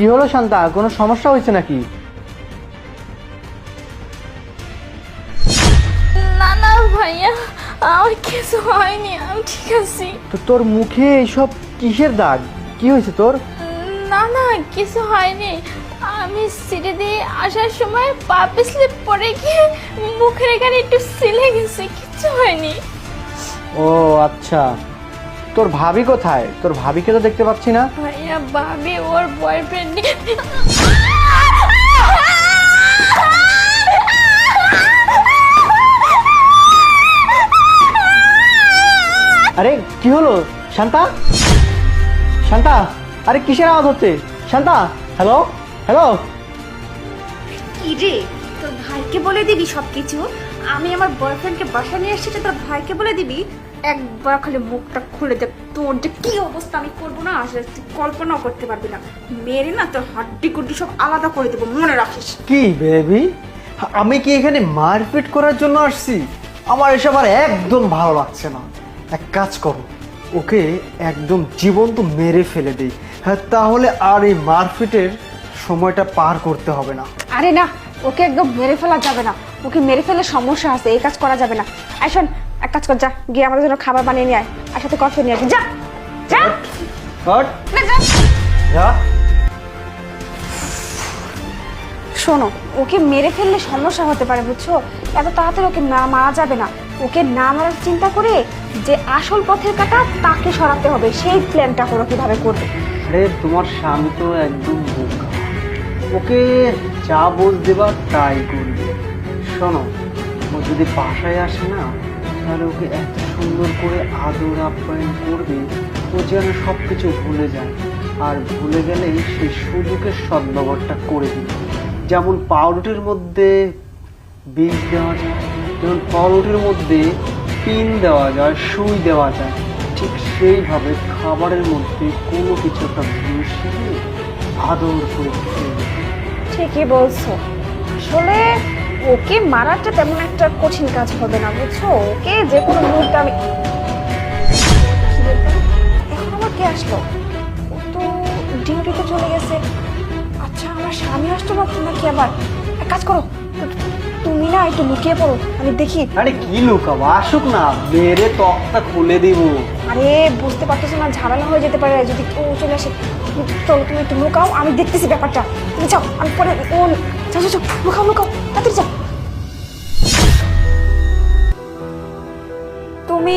কি হলো শান্তা, কোনো সমস্যা হয়েছে নাকি? না না ভাইয়া, আমার কিছু হয়নি, আমি ঠিক আছি। তো তোর মুখে এইসব কিসের দাগ? কি হয়েছে তোর? না না, কিছু হয়নি। আমি সিঁড়ি দিয়ে আসার সময় পা পিছলে পড়ে গিয়ে মুখের এখানে একটু ছিলে গেছে, কিছু হয়নি। ও আচ্ছা, তোর ভাবি কোথায়? তোর ভাবিকে তো দেখতে পাচ্ছি না। ভাইয়া, ভাবি ওর বয়ফ্রেন্ড আরে কি হলো শান্তা? শান্তা, আরে কিসের আওয়াজ হচ্ছে? Shanta, hello hello. কি রে, তোর ভাইকে বলে দিবি সবকিছু? আমি আমার বয়ফ্রেন্ডকে বাসা নিয়ে এসেছি, তোর ভাইকে বলে দিবি? একবার খালি মুখটা খুলে দেখ, তোর যে কি অবস্থা আমি করবো না, আসলে তুই কল্পনাও করতে পারবি না। মেরে না তোর হাড্ডি কুড্ডি সব আলাদা করে দেবো, মনে রাখিস। কি বেবি, আমি কি এখানে মারপিট করার জন্য আসছি? আমার এসব আর একদম ভালো লাগছে না। এক কাজ করো, ওকে একদম জীবন্ত মেরে ফেলে দিই। হ্যাঁ, তাহলে আর এই মারপিটের সময়টা পার করতে হবে না। আরে না, ওকে একদম মেরে ফেলা যাবে না। ওকে মেরে ফেলে সমস্যা আছে, এই কাজ করা যাবে না। আয় শোন, এক কাজ কর, যা গিয়ে আমাদের জন্য খাবার বানিয়ে নিয়ে আয়, আর সাথে কফি নিয়ে আসবি। যা যা হট, না, যা। যা। শোনো, ওকে মেরে ফেললে সমস্যা হতে পারে, বুঝছো? এত তাড়াতাড়ি ওকে মারা যাবে না। ওকে না মারার চিন্তা করে যে আসল পথের কাটা তাকে সরাতে হবে, সেই প্ল্যানটা করো কিভাবে করবে। আরে তোমার স্বামী তো একদম বোকা, ওকে যা বোঝ দেবার তাই করবে। শোনো, ও যদি বাসায় আসে না, তাহলে ওকে এত সুন্দর করে আদর আপ্যায়ন করবে, ও যেন সব কিছু ভুলে যায়। আর ভুলে গেলেই সেই সুযোগের সদ্ব্যবহারটা করে দিবে। যেমন পাউরুটির মধ্যে বীজ দেওয়া যায়, যেমন পাউরুটির মধ্যে পিন দেওয়া যায়, সুই দেওয়া যায়, ঠিক সেইভাবে খাবারের মধ্যে কোনো কিছু একটা মিশিয়ে আদর করে খেয়ে নেবে। ঠিকই বলছো। আসলে ওকে মারাটা তেমন একটা কঠিন কাজ হবে না, বুঝছো? ওকে যে কোনো মুহূর্তে আমি এখন আবার কে আসলো? ও তো ডিউটিতে চলে গেছে। আচ্ছা, আমার স্বামী আসতো নাকি আবার? এক কাজ করো, তুমি না একটু লুকিয়ে পড়ো, আমি দেখি। আরে কি লুকাবো, আসুক না, মেরে তক্তা খুলে দিব। আরে বুঝতে পারতেছো না, ঝামেলা হয়ে যেতে পারে যদি ও চলে আসে। চলো তুমি একটু লুকাও, আমি দেখতেছি ব্যাপারটা। তুমি যাও, আমি পরে ও যাও যাও যাও, লুকাও লুকাও, তাড়াতাড়ি যাও। তুমি